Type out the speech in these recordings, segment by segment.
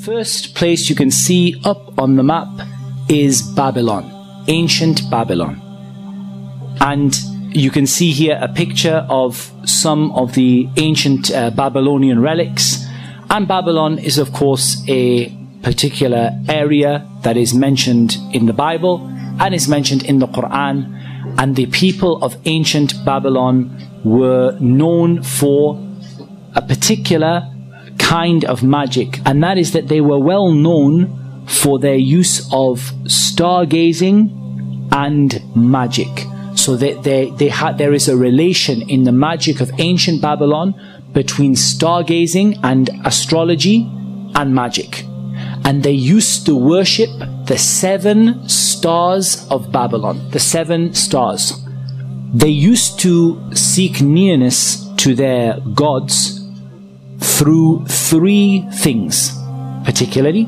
first place you can see up on the map is Babylon, ancient Babylon. And you can see here a picture of some of the ancient Babylonian relics. And Babylon is, of course, a particular area that is mentioned in the Bible and is mentioned in the Quran. And the people of ancient Babylon were known for a particular kind of magic, and that is that they were well known for their use of stargazing and magic. So there is a relation in the magic of ancient Babylon between stargazing and astrology and magic. And they used to worship the 7 stars of Babylon, the 7 stars. They used to seek nearness to their gods through 3 things, particularly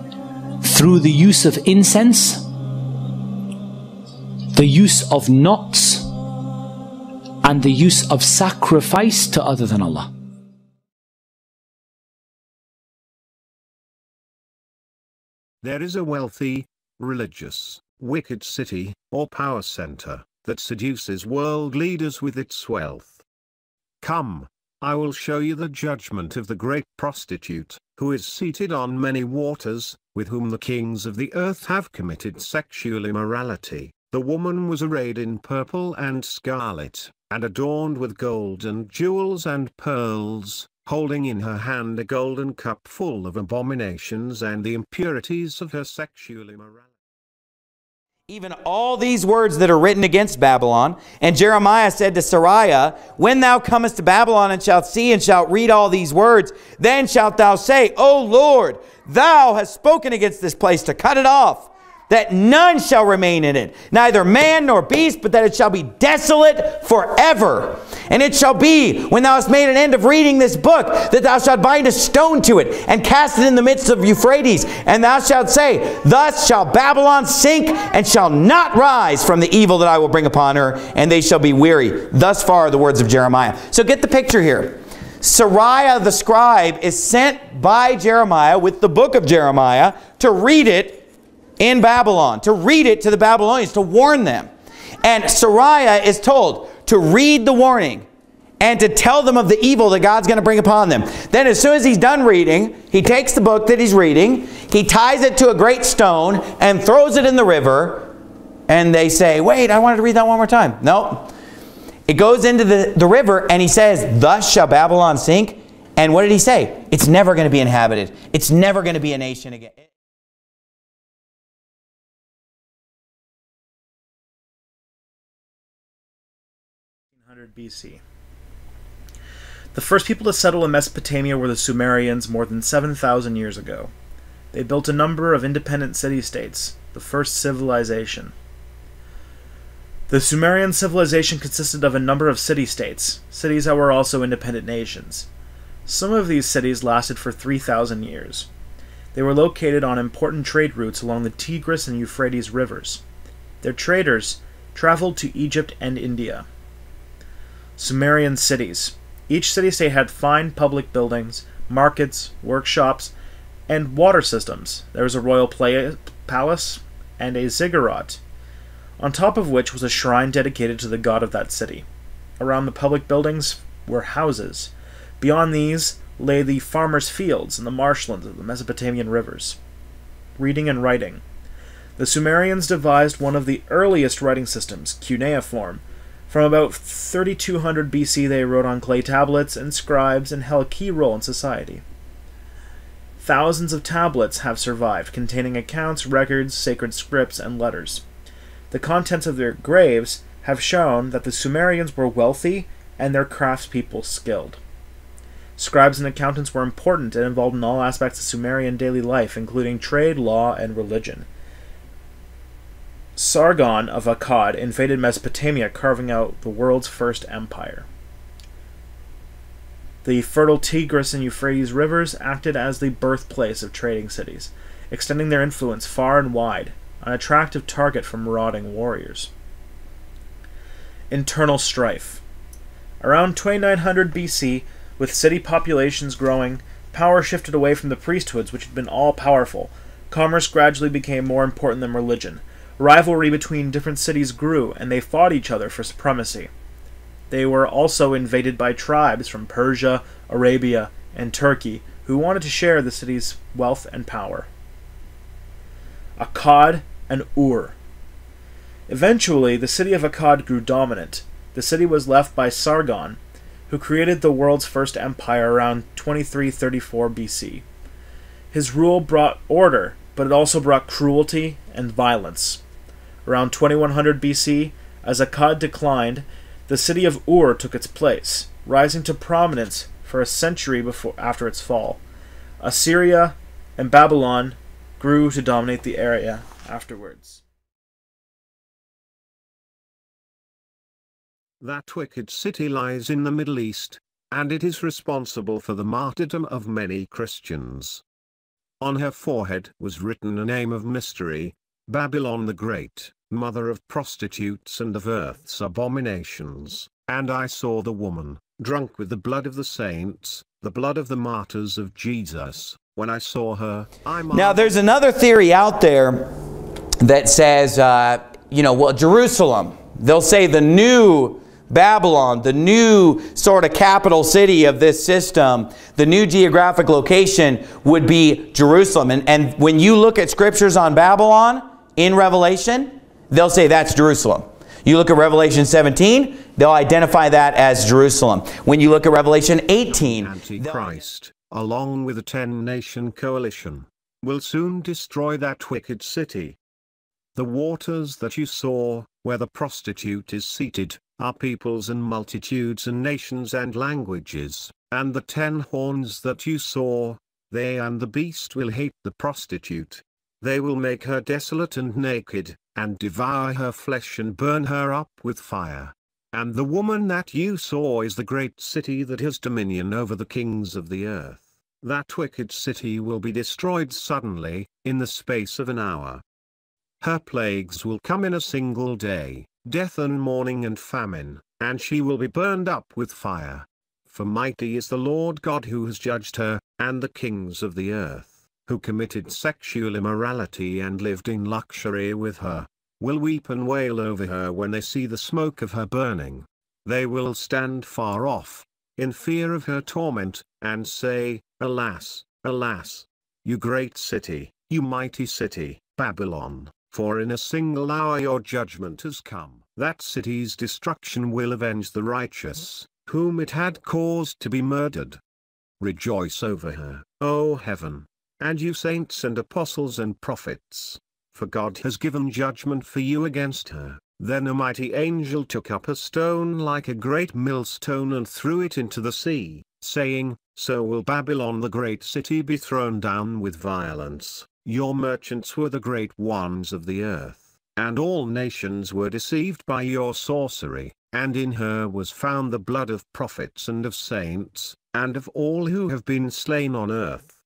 through the use of incense, the use of knots, and the use of sacrifice to other than Allah. There is a wealthy, religious, wicked city, or power center, that seduces world leaders with its wealth. Come, I will show you the judgment of the great prostitute, who is seated on many waters, with whom the kings of the earth have committed sexual immorality. The woman was arrayed in purple and scarlet, and adorned with gold and jewels and pearls, holding in her hand a golden cup full of abominations and the impurities of her sexual immorality. Even all these words that are written against Babylon. And Jeremiah said to Sariah, when thou comest to Babylon and shalt see and shalt read all these words, then shalt thou say, O Lord, thou hast spoken against this place to cut it off, that none shall remain in it, neither man nor beast, but that it shall be desolate forever. And it shall be, when thou hast made an end of reading this book, that thou shalt bind a stone to it, and cast it in the midst of Euphrates. And thou shalt say, thus shall Babylon sink, and shall not rise from the evil that I will bring upon her, and they shall be weary. Thus far are the words of Jeremiah. So get the picture here. Sariah the scribe is sent by Jeremiah with the book of Jeremiah to read it in Babylon, to read it to the Babylonians, to warn them. And Sariah is told to read the warning and to tell them of the evil that God's going to bring upon them. Then as soon as he's done reading, he takes the book that he's reading, he ties it to a great stone and throws it in the river. And they say, wait, I wanted to read that one more time. No. It goes into the river, and he says, thus shall Babylon sink. And what did he say? It's never going to be inhabited. It's never going to be a nation again. BC. The first people to settle in Mesopotamia were the Sumerians more than 7,000 years ago. They built a number of independent city-states, the first civilization. The Sumerian civilization consisted of a number of city-states, cities that were also independent nations. Some of these cities lasted for 3,000 years. They were located on important trade routes along the Tigris and Euphrates rivers. Their traders traveled to Egypt and India. Sumerian cities. Each city-state had fine public buildings, markets, workshops, and water systems. There was a royal palace and a ziggurat, on top of which was a shrine dedicated to the god of that city. Around the public buildings were houses. Beyond these lay the farmers' fields and the marshlands of the Mesopotamian rivers. Reading and writing. The Sumerians devised one of the earliest writing systems, cuneiform. From about 3200 BC, they wrote on clay tablets, and scribes and held a key role in society. Thousands of tablets have survived, containing accounts, records, sacred scripts, and letters. The contents of their graves have shown that the Sumerians were wealthy and their craftspeople skilled. Scribes and accountants were important and involved in all aspects of Sumerian daily life, including trade, law, and religion. Sargon of Akkad invaded Mesopotamia, carving out the world's first empire. The fertile Tigris and Euphrates rivers acted as the birthplace of trading cities, extending their influence far and wide, an attractive target for marauding warriors. Internal strife. Around 2900 BC, with city populations growing, Power shifted away from the priesthoods, which had been all-powerful. Commerce gradually became more important than religion. Rivalry between different cities grew, and they fought each other for supremacy. They were also invaded by tribes from Persia, Arabia, and Turkey, who wanted to share the city's wealth and power. Akkad and Ur. Eventually, the city of Akkad grew dominant. The city was left by Sargon, who created the world's first empire around 2334 BC. His rule brought order, but it also brought cruelty and violence. Around 2100 BC, as Akkad declined, the city of Ur took its place, rising to prominence for a century after its fall. Assyria and Babylon grew to dominate the area afterwards. That wicked city lies in the Middle East, and it is responsible for the martyrdom of many Christians. On her forehead was written a name of mystery, Babylon the Great, mother of prostitutes and of earth's abominations. And I saw the woman, drunk with the blood of the saints, the blood of the martyrs of Jesus. When I saw her, Now there's another theory out there that says, Jerusalem. They'll say the new Babylon, the new sort of capital city of this system, the new geographic location would be Jerusalem. And when you look at scriptures on Babylon in Revelation, they'll say that's Jerusalem. You look at Revelation 17, they'll identify that as Jerusalem. When you look at Revelation 18, Antichrist, along with a 10-nation coalition, will soon destroy that wicked city. The waters that you saw, where the prostitute is seated, are peoples and multitudes and nations and languages, and the 10 horns that you saw, they and the beast will hate the prostitute. They will make her desolate and naked, and devour her flesh and burn her up with fire. And the woman that you saw is the great city that has dominion over the kings of the earth. That wicked city will be destroyed suddenly, in the space of an hour. Her plagues will come in a single day, death and mourning and famine, and she will be burned up with fire. For mighty is the Lord God who has judged her, and the kings of the earth, who committed sexual immorality and lived in luxury with her, will weep and wail over her when they see the smoke of her burning. They will stand far off, in fear of her torment, and say, Alas, alas, you great city, you mighty city, Babylon. For in a single hour your judgment has come. That city's destruction will avenge the righteous, whom it had caused to be murdered. Rejoice over her, O heaven, and you saints and apostles and prophets, for God has given judgment for you against her. Then a mighty angel took up a stone like a great millstone and threw it into the sea, saying, So will Babylon the great city be thrown down with violence. Your merchants were the great ones of the earth, and all nations were deceived by your sorcery, and in her was found the blood of prophets and of saints, and of all who have been slain on earth.